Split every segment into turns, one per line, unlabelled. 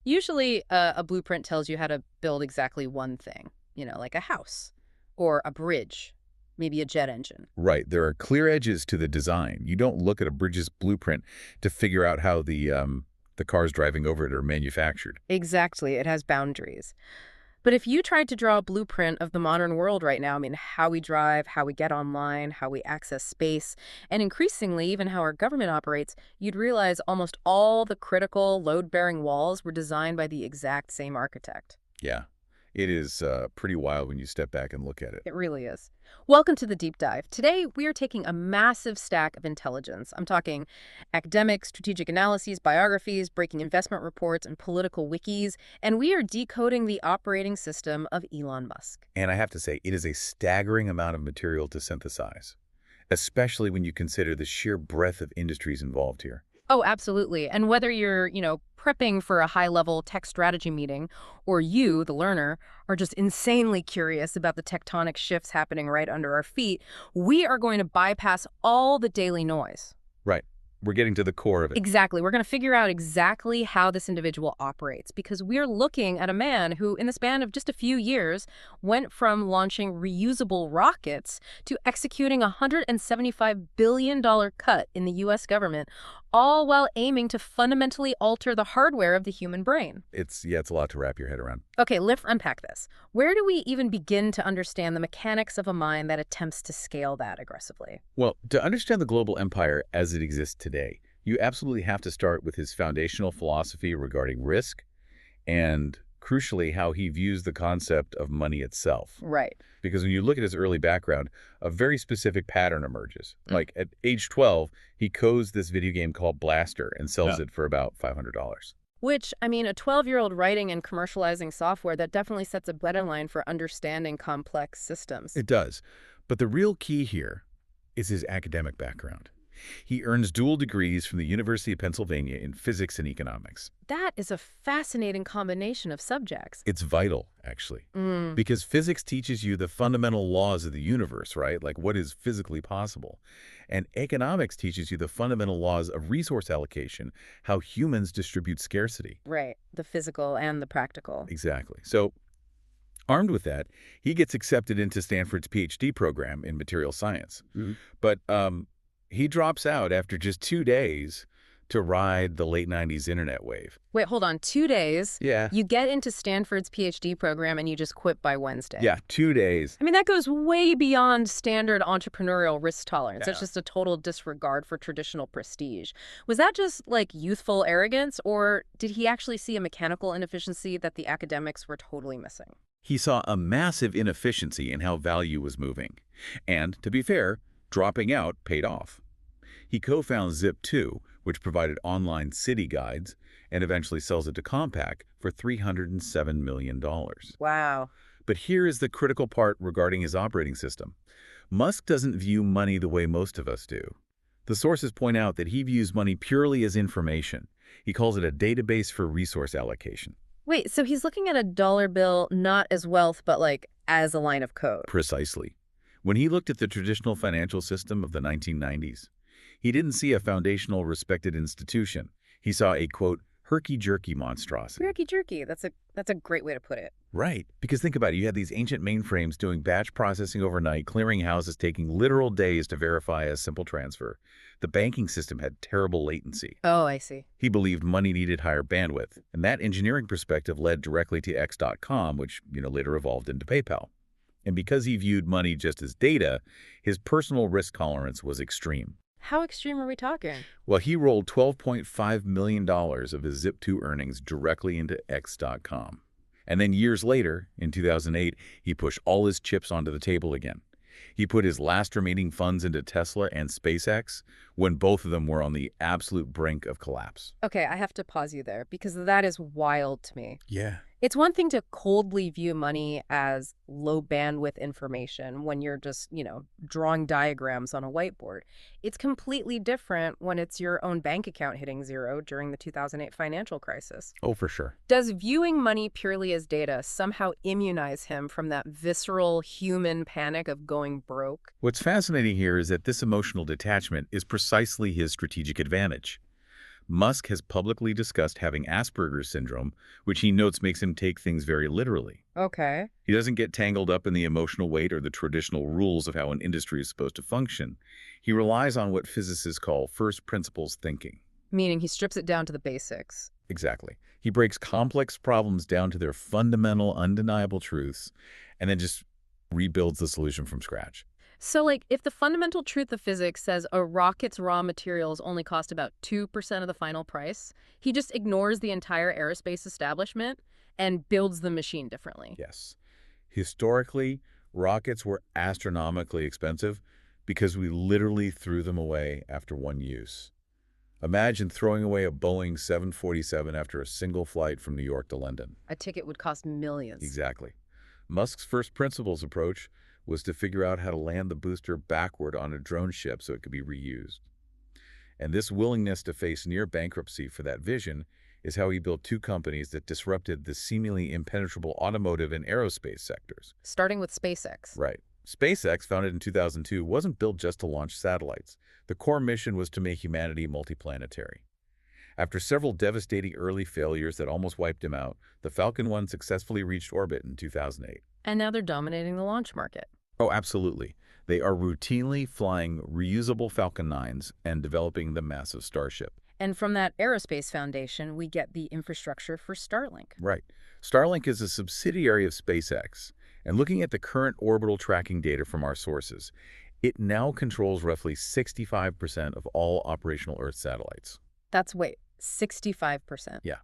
Usually, a blueprint tells you how to build exactly one thing, like a house or a bridge, maybe a jet engine.
Right. There are clear edges to the design. You don't look at a bridge's blueprint to figure out how the cars driving over it are manufactured.
Exactly, it has boundaries. But if you tried to draw a blueprint of the modern world right now, I mean, how we drive, how we get online, how we access space, and increasingly even how our government operates, you'd realize almost all the critical load-bearing walls were designed by the exact same architect.
Yeah. It is pretty wild when you step back and look at it.
It really is. Welcome to the Deep Dive. Today, we are taking a massive stack of intelligence. I'm talking academic, strategic analyses, biographies, breaking investment reports, and political wikis, and we are decoding the operating system of Elon Musk.
And I have to say, it is a staggering amount of material to synthesize, especially when you consider the sheer breadth of industries involved here.
Oh, absolutely. And whether you're, prepping for a high-level tech strategy meeting, or you, the learner, are just insanely curious about the tectonic shifts happening right under our feet, we are going to bypass all the daily noise.
Right. We're getting to the core of it.
Exactly. We're going to figure out exactly how this individual operates because we're looking at a man who, in the span of just a few years, went from launching reusable rockets to executing a $175 billion cut in the U.S. government, all while aiming to fundamentally alter the hardware of the human brain.
It's a lot to wrap your head around.
Okay, let's unpack this. Where do we even begin to understand the mechanics of a mind that attempts to scale that aggressively?
Well, to understand the global empire as it exists today, you absolutely have to start with his foundational philosophy regarding risk and, crucially, how he views the concept of money itself.
Right.
Because when you look at his early background, a very specific pattern emerges. Like at age 12, he codes this video game called Blaster and sells it for about $500.
Which, I mean, a 12-year-old writing and commercializing software, that definitely sets a line for understanding complex systems.
It does. But the real key here is his academic background. He earns dual degrees from the University of Pennsylvania in physics and economics.
That is a fascinating combination of subjects.
It's vital, actually, because physics teaches you the fundamental laws of the universe, right? Like what is physically possible. And economics teaches you the fundamental laws of resource allocation, how humans distribute scarcity.
Right, the physical and the practical.
Exactly. So, armed with that, he gets accepted into Stanford's PhD program in material science. But he drops out after just 2 days to ride the late 90s internet wave.
Wait, hold on. 2 days?
Yeah.
You get into Stanford's PhD program and you just quit by Wednesday.
Yeah, 2 days.
I mean, that goes way beyond standard entrepreneurial risk tolerance.
Yeah.
It's just a total disregard for traditional prestige. Was that just like youthful arrogance, or did he actually see a mechanical inefficiency that the academics were totally missing?
He saw a massive inefficiency in how value was moving. And, to be fair, dropping out paid off. He co-founds Zip2, which provided online city guides, and eventually sells it to Compaq for $307 million.
Wow.
But here is the critical part regarding his operating system. Musk doesn't view money the way most of us do. The sources point out that he views money purely as information. He calls it a database for resource allocation.
Wait, so he's looking at a dollar bill not as wealth, but like as a line of code.
Precisely. When he looked at the traditional financial system of the 1990s, he didn't see a foundational respected institution. He saw a, quote, herky-jerky monstrosity.
Herky-jerky, that's a great way to put it.
Right, because think about it. You had these ancient mainframes doing batch processing overnight, clearing houses taking literal days to verify a simple transfer. The banking system had terrible latency.
Oh, I see.
He believed money needed higher bandwidth, and that engineering perspective led directly to X.com, which later evolved into PayPal. And because he viewed money just as data, his personal risk tolerance was extreme.
How extreme are we talking?
Well, he rolled $12.5 million of his Zip2 earnings directly into X.com. And then years later, in 2008, he pushed all his chips onto the table again. He put his last remaining funds into Tesla and SpaceX when both of them were on the absolute brink of collapse.
Okay, I have to pause you there because that is wild to me.
Yeah.
It's one thing to coldly view money as low bandwidth information when you're just, drawing diagrams on a whiteboard. It's completely different when it's your own bank account hitting zero during the 2008 financial crisis.
Oh, for sure.
Does viewing money purely as data somehow immunize him from that visceral human panic of going broke?
What's fascinating here is that this emotional detachment is precisely his strategic advantage. Musk has publicly discussed having Asperger's syndrome, which he notes makes him take things very literally.
Okay.
He doesn't get tangled up in the emotional weight or the traditional rules of how an industry is supposed to function. He relies on what physicists call first principles thinking.
Meaning he strips it down to the basics.
Exactly. He breaks complex problems down to their fundamental, undeniable truths, and then just rebuilds the solution from scratch.
So, like, if the fundamental truth of physics says a rocket's raw materials only cost about 2% of the final price, he just ignores the entire aerospace establishment and builds the machine differently.
Yes. Historically, rockets were astronomically expensive because we literally threw them away after one use. Imagine throwing away a Boeing 747 after a single flight from New York to London.
A ticket would cost millions.
Exactly. Musk's first principles approach was to figure out how to land the booster backward on a drone ship so it could be reused. And this willingness to face near bankruptcy for that vision is how he built two companies that disrupted the seemingly impenetrable automotive and aerospace sectors.
Starting with SpaceX.
Right. SpaceX, founded in 2002, wasn't built just to launch satellites. The core mission was to make humanity multiplanetary. After several devastating early failures that almost wiped him out, the Falcon 1 successfully reached orbit in 2008.
And now they're dominating the launch market.
Oh, absolutely. They are routinely flying reusable Falcon 9s and developing the massive Starship.
And from that aerospace foundation, we get the infrastructure for Starlink.
Right. Starlink is a subsidiary of SpaceX. And looking at the current orbital tracking data from our sources, it now controls roughly 65% of all operational Earth satellites.
That's, wait, 65%.
Yeah.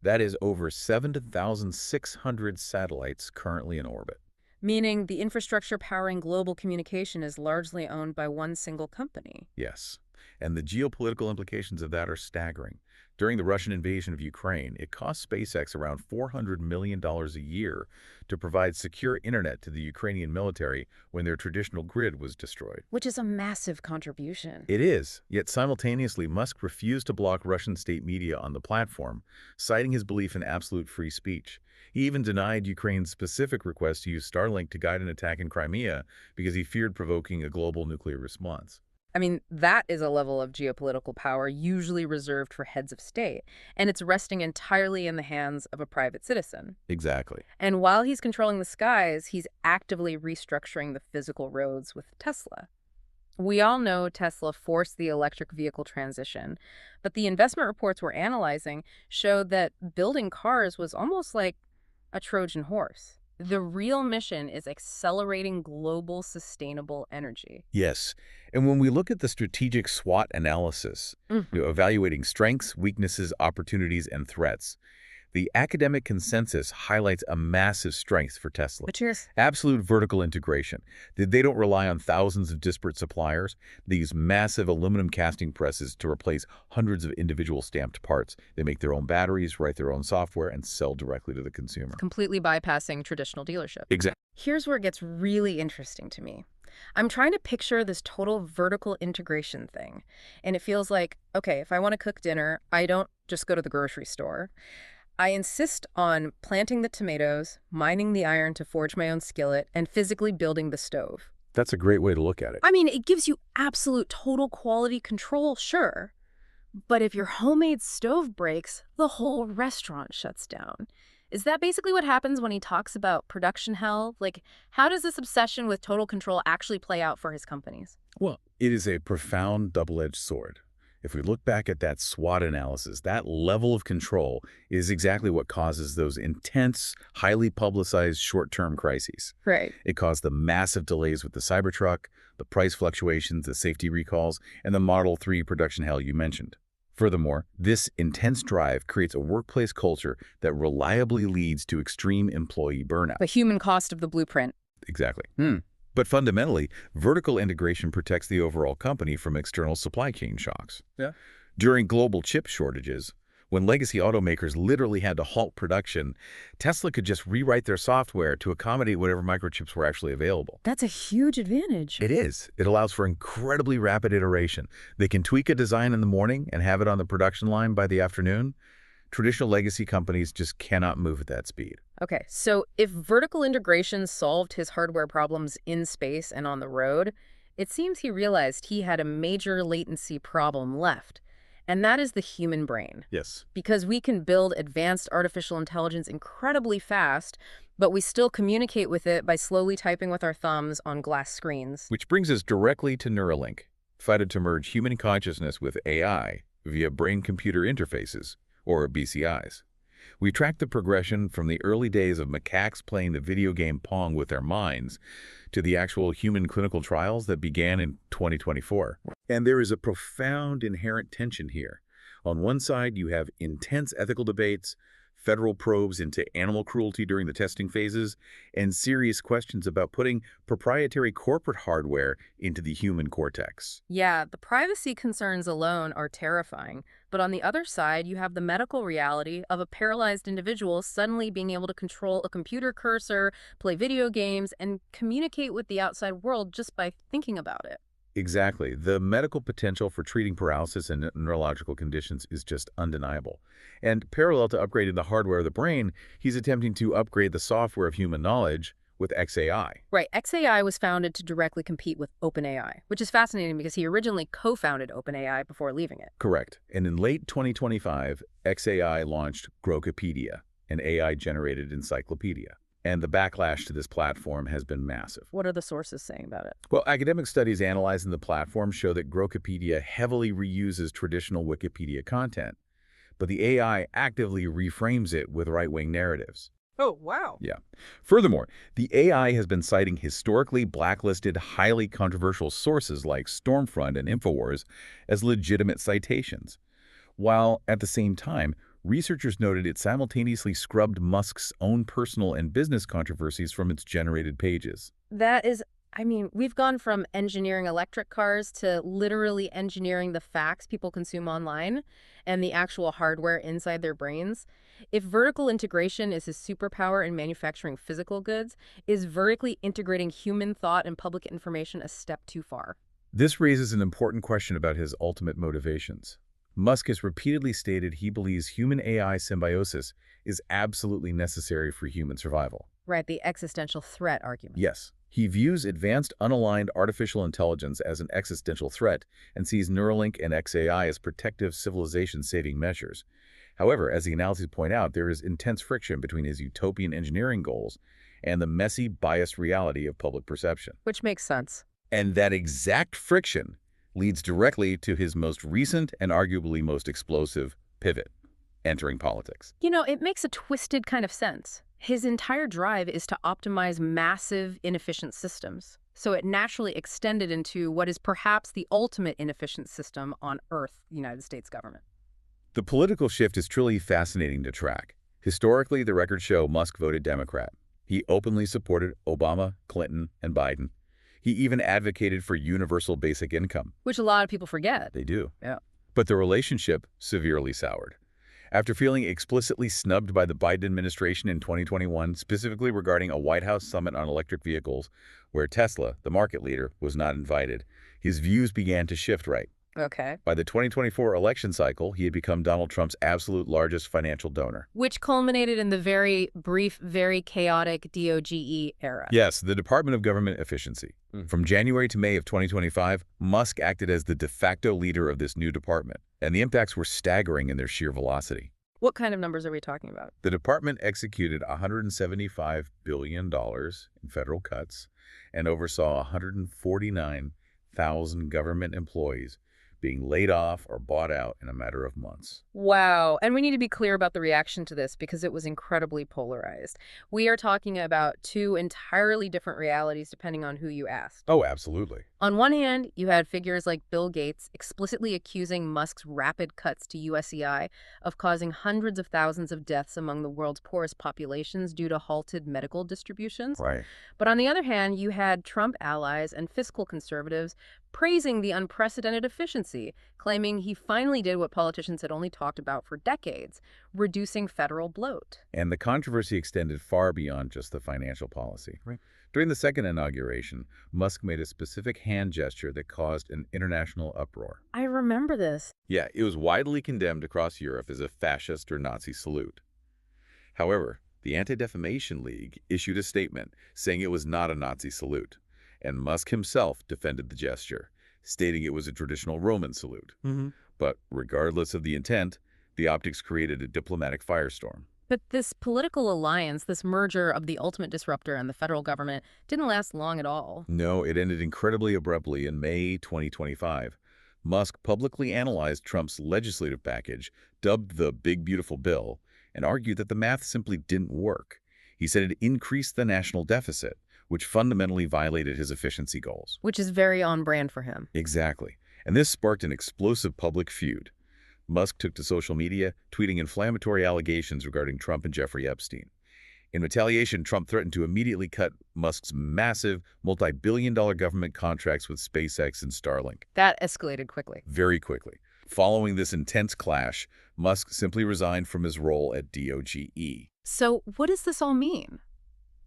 That is over 7,600 satellites currently in orbit.
Meaning the infrastructure powering global communication is largely owned by one single company.
Yes. And the geopolitical implications of that are staggering. During the Russian invasion of Ukraine, it cost SpaceX around $400 million a year to provide secure internet to the Ukrainian military when their traditional grid was destroyed.
Which is a massive contribution.
It is, yet simultaneously Musk refused to block Russian state media on the platform, citing his belief in absolute free speech. He even denied Ukraine's specific request to use Starlink to guide an attack in Crimea because he feared provoking a global nuclear response.
I mean, that is a level of geopolitical power usually reserved for heads of state, and it's resting entirely in the hands of a private citizen.
Exactly.
And while he's controlling the skies, he's actively restructuring the physical roads with Tesla. We all know Tesla forced the electric vehicle transition, but the investment reports we're analyzing show that building cars was almost like a Trojan horse. The real mission is accelerating global sustainable energy.
Yes. And when we look at the strategic SWOT analysis, evaluating strengths, weaknesses, opportunities, and threats, the academic consensus highlights a massive strength for Tesla.
Which is?
Absolute vertical integration. They don't rely on thousands of disparate suppliers. They use massive aluminum casting presses to replace hundreds of individual stamped parts. They make their own batteries, write their own software, and sell directly to the consumer.
Completely bypassing traditional dealership.
Exactly.
Here's where it gets really interesting to me. I'm trying to picture this total vertical integration thing. And it feels like, okay, if I want to cook dinner, I don't just go to the grocery store. I insist on planting the tomatoes, mining the iron to forge my own skillet, and physically building the stove.
That's a great way to look at it.
I mean, it gives you absolute total quality control, sure. But if your homemade stove breaks, the whole restaurant shuts down. Is that basically what happens when he talks about production hell? Like, how does this obsession with total control actually play out for his companies?
Well, it is a profound double-edged sword. If we look back at that SWOT analysis, that level of control is exactly what causes those intense, highly publicized short-term crises.
Right.
It caused the massive delays with the Cybertruck, the price fluctuations, the safety recalls, and the Model 3 production hell you mentioned. Furthermore, this intense drive creates a workplace culture that reliably leads to extreme employee burnout.
The human cost of the blueprint.
Exactly. But fundamentally, vertical integration protects the overall company from external supply chain shocks.
Yeah.
During global chip shortages, when legacy automakers literally had to halt production, Tesla could just rewrite their software to accommodate whatever microchips were actually available.
That's a huge advantage.
It is. It allows for incredibly rapid iteration. They can tweak a design in the morning and have it on the production line by the afternoon. Traditional legacy companies just cannot move at that speed.
Okay, so if vertical integration solved his hardware problems in space and on the road, it seems he realized he had a major latency problem left. And that is the human brain.
Yes.
Because we can build advanced artificial intelligence incredibly fast, but we still communicate with it by slowly typing with our thumbs on glass screens.
Which brings us directly to Neuralink, founded to merge human consciousness with AI via brain-computer interfaces, or BCIs. We tracked the progression from the early days of macaques playing the video game Pong with their minds to the actual human clinical trials that began in 2024. And there is a profound inherent tension here. On one side, you have intense ethical debates, federal probes into animal cruelty during the testing phases, and serious questions about putting proprietary corporate hardware into the human cortex.
Yeah, the privacy concerns alone are terrifying. But on the other side, you have the medical reality of a paralyzed individual suddenly being able to control a computer cursor, play video games, and communicate with the outside world just by thinking about it.
Exactly. The medical potential for treating paralysis and neurological conditions is just undeniable. And parallel to upgrading the hardware of the brain, he's attempting to upgrade the software of human knowledge with XAI.
Right, XAI was founded to directly compete with OpenAI, which is fascinating because he originally co-founded OpenAI before leaving it.
Correct. And in late 2025, XAI launched Grokopedia, an AI-generated encyclopedia. And the backlash to this platform has been massive.
What are the sources saying about it?
Well, academic studies analyzing the platform show that Grokopedia heavily reuses traditional Wikipedia content, but the AI actively reframes it with right-wing narratives.
Oh, wow.
Yeah. Furthermore, the AI has been citing historically blacklisted, highly controversial sources like Stormfront and InfoWars as legitimate citations, while at the same time, researchers noted it simultaneously scrubbed Musk's own personal and business controversies from its generated pages.
That is, I mean, we've gone from engineering electric cars to literally engineering the facts people consume online and the actual hardware inside their brains. If vertical integration is his superpower in manufacturing physical goods, is vertically integrating human thought and public information a step too far?
This raises an important question about his ultimate motivations. Musk has repeatedly stated he believes human-AI symbiosis is absolutely necessary for human survival.
Right, the existential threat argument.
Yes, he views advanced unaligned artificial intelligence as an existential threat and sees Neuralink and XAI as protective civilization-saving measures. However, as the analyses point out, there is intense friction between his utopian engineering goals and the messy, biased reality of public perception.
Which makes sense.
And that exact friction leads directly to his most recent and arguably most explosive pivot, entering politics.
You know, it makes a twisted kind of sense. His entire drive is to optimize massive, inefficient systems. So it naturally extended into what is perhaps the ultimate inefficient system on Earth, the United States government.
The political shift is truly fascinating to track. Historically, the records show Musk voted Democrat. He openly supported Obama, Clinton, and Biden. He even advocated for universal basic income.
Which a lot of people forget.
They do.
Yeah.
But the relationship severely soured. After feeling explicitly snubbed by the Biden administration in 2021, specifically regarding a White House summit on electric vehicles, where Tesla, the market leader, was not invited, his views began to shift right.
Okay.
By the 2024 election cycle, he had become Donald Trump's absolute largest financial donor.
Which culminated in the very brief, very chaotic DOGE era.
Yes, the Department of Government Efficiency. From January to May of 2025, Musk acted as the de facto leader of this new department, and the impacts were staggering in their sheer velocity.
What kind of numbers are we talking about?
The department executed $175 billion in federal cuts and oversaw 149,000 government employees being laid off or bought out in a matter of months.
Wow. And we need to be clear about the reaction to this because it was incredibly polarized. We are talking about two entirely different realities depending on who you asked.
Oh, absolutely.
On one hand, you had figures like Bill Gates explicitly accusing Musk's rapid cuts to USEI of causing hundreds of thousands of deaths among the world's poorest populations due to halted medical distributions.
Right.
But on the other hand, you had Trump allies and fiscal conservatives praising the unprecedented efficiency, claiming he finally did what politicians had only talked about for decades, reducing federal bloat.
And the controversy extended far beyond just the financial policy.
Right.
During the second inauguration, Musk made a specific hand gesture that caused an international uproar.
I remember this.
Yeah, it was widely condemned across Europe as a fascist or Nazi salute. However, the Anti-Defamation League issued a statement saying it was not a Nazi salute, and Musk himself defended the gesture, stating it was a traditional Roman salute. But regardless of the intent, the optics created a diplomatic firestorm.
But this political alliance, this merger of the ultimate disruptor and the federal government, didn't last long at all.
No, it ended incredibly abruptly in May 2025. Musk publicly analyzed Trump's legislative package, dubbed the Big Beautiful Bill, and argued that the math simply didn't work. He said it increased the national deficit, which fundamentally violated his efficiency goals.
Which is very on brand for him.
Exactly. And this sparked an explosive public feud. Musk took to social media, tweeting inflammatory allegations regarding Trump and Jeffrey Epstein. In retaliation, Trump threatened to immediately cut Musk's massive, multi-billion-dollar government contracts with SpaceX and Starlink.
That escalated quickly.
Very quickly. Following this intense clash, Musk simply resigned from his role at DOGE.
So what does this all mean?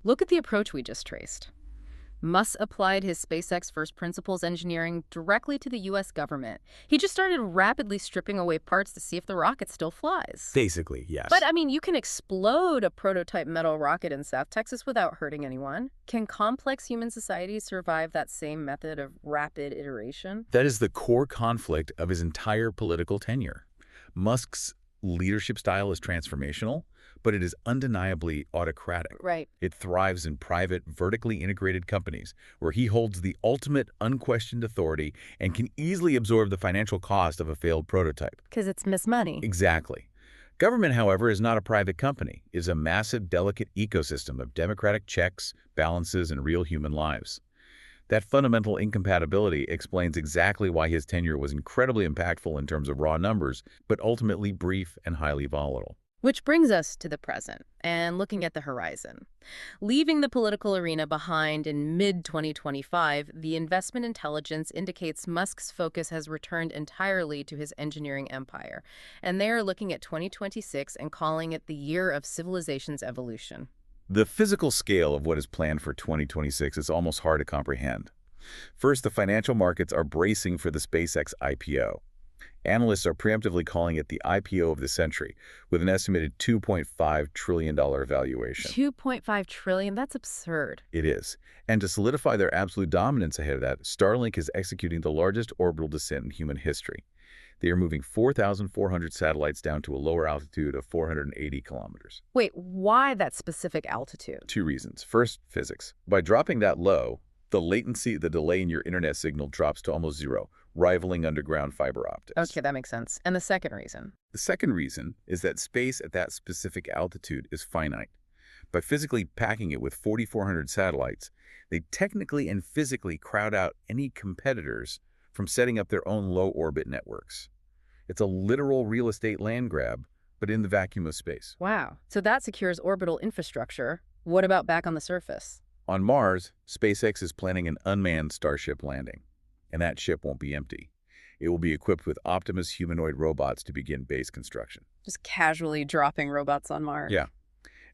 Look at the approach we just traced. Musk applied his SpaceX first principles engineering directly to the U.S. government. He just started rapidly stripping away parts to see if the rocket still flies.
Basically, yes.
But, I mean, you can explode a prototype metal rocket in South Texas without hurting anyone. Can complex human societies survive that same method of rapid iteration?
That is the core conflict of his entire political tenure. Musk's leadership style is transformational, but it is undeniably autocratic.
Right.
It thrives in private, vertically integrated companies where he holds the ultimate unquestioned authority and can easily absorb the financial cost of a failed prototype.
Because it's miss money.
Exactly. Government, however, is not a private company. It is a massive, delicate ecosystem of democratic checks, balances, and real human lives. That fundamental incompatibility explains exactly why his tenure was incredibly impactful in terms of raw numbers, but ultimately brief and highly volatile.
Which brings us to the present and looking at the horizon. Leaving the political arena behind in mid-2025, the investment intelligence indicates Musk's focus has returned entirely to his engineering empire, and they are looking at 2026 and calling it the year of civilization's evolution.
The physical scale of what is planned for 2026 is almost hard to comprehend. First, the financial markets are bracing for the SpaceX IPO. Analysts are preemptively calling it the IPO of the century, with an estimated $2.5 trillion valuation.
$2.5 trillion? That's absurd.
It is. And to solidify their absolute dominance ahead of that, Starlink is executing the largest orbital descent in human history. They are moving 4,400 satellites down to a lower altitude of 480 kilometers.
Wait, why that specific altitude?
Two reasons. First, physics. By dropping that low, the latency, the delay in your internet signal drops to almost zero, rivaling underground fiber optics.
Okay, that makes sense. And the second reason?
The second reason is that space at that specific altitude is finite. By physically packing it with 4,400 satellites, they technically and physically crowd out any competitors from setting up their own low-orbit networks. It's a literal real estate land grab, but in the vacuum of space.
Wow. So that secures orbital infrastructure. What about back on the surface?
On Mars, SpaceX is planning an unmanned Starship landing, and that ship won't be empty. It will be equipped with Optimus humanoid robots to begin base construction.
Just casually dropping robots on Mars.
Yeah.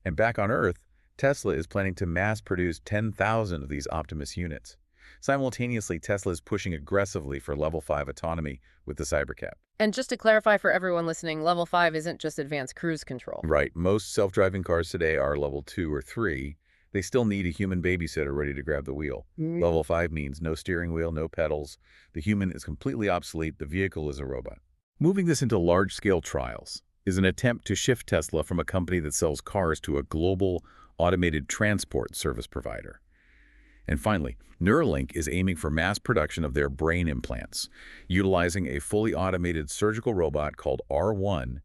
And back on Earth, Tesla is planning to mass-produce 10,000 of these Optimus units. Simultaneously, Tesla is pushing aggressively for Level 5 autonomy with the Cybercab.
And just to clarify for everyone listening, Level 5 isn't just advanced cruise control.
Right. Most self-driving cars today are Level 2 or 3. They still need a human babysitter ready to grab the wheel. Level 5 means no steering wheel, no pedals. The human is completely obsolete. The vehicle is a robot. Moving this into large-scale trials is an attempt to shift Tesla from a company that sells cars to a global automated transport service provider. And finally, Neuralink is aiming for mass production of their brain implants, utilizing a fully automated surgical robot called R1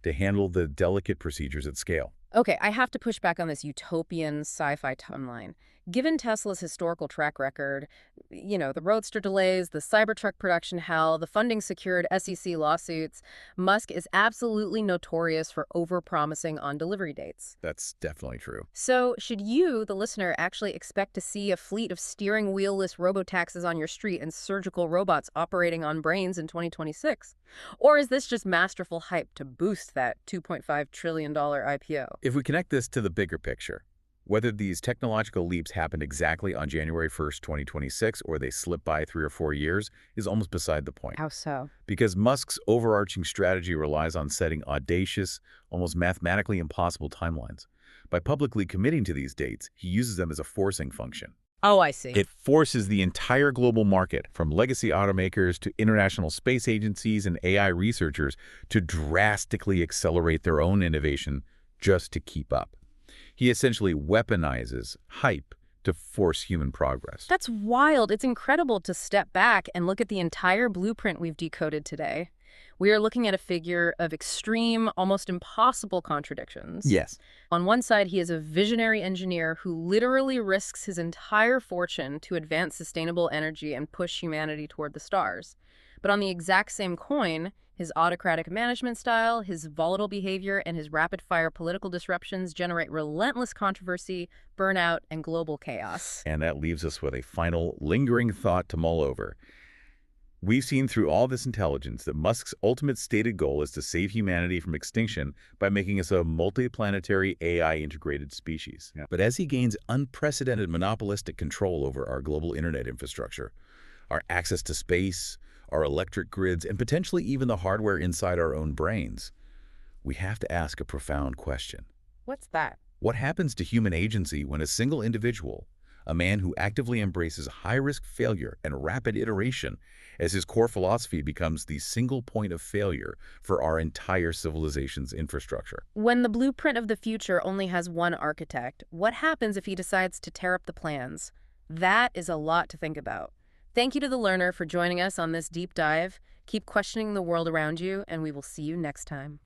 to handle the delicate procedures at scale.
Okay, I have to push back on this utopian sci-fi timeline. Given Tesla's historical track record, the Roadster delays, the Cybertruck production hell, the funding secured SEC lawsuits, Musk is absolutely notorious for overpromising on delivery dates.
That's definitely true.
So should you, the listener, actually expect to see a fleet of steering wheel-less robotaxis on your street and surgical robots operating on brains in 2026? Or is this just masterful hype to boost that $2.5 trillion IPO?
If we connect this to the bigger picture, whether these technological leaps happened exactly on January 1st, 2026, or they slip by 3 or 4 years, is almost beside the point.
How so?
Because Musk's overarching strategy relies on setting audacious, almost mathematically impossible timelines. By publicly committing to these dates, he uses them as a forcing function.
Oh, I see.
It forces the entire global market, from legacy automakers to international space agencies and AI researchers, to drastically accelerate their own innovation just to keep up. He essentially weaponizes hype to force human progress.
That's wild. It's incredible to step back and look at the entire blueprint we've decoded today. We are looking at a figure of extreme, almost impossible contradictions.
Yes.
On one side, he is a visionary engineer who literally risks his entire fortune to advance sustainable energy and push humanity toward the stars. But on the exact same coin, his autocratic management style, his volatile behavior, and his rapid-fire political disruptions generate relentless controversy, burnout, and global chaos.
And that leaves us with a final, lingering thought to mull over. We've seen through all this intelligence that Musk's ultimate stated goal is to save humanity from extinction by making us a multiplanetary AI-integrated species. Yeah. But as he gains unprecedented monopolistic control over our global internet infrastructure, our access to space, our electric grids, and potentially even the hardware inside our own brains, we have to ask a profound question.
What's that?
What happens to human agency when a single individual, a man who actively embraces high-risk failure and rapid iteration as his core philosophy, becomes the single point of failure for our entire civilization's infrastructure?
When the blueprint of the future only has one architect, what happens if he decides to tear up the plans? That is a lot to think about. Thank you to the learner for joining us on this deep dive. Keep questioning the world around you, and we will see you next time.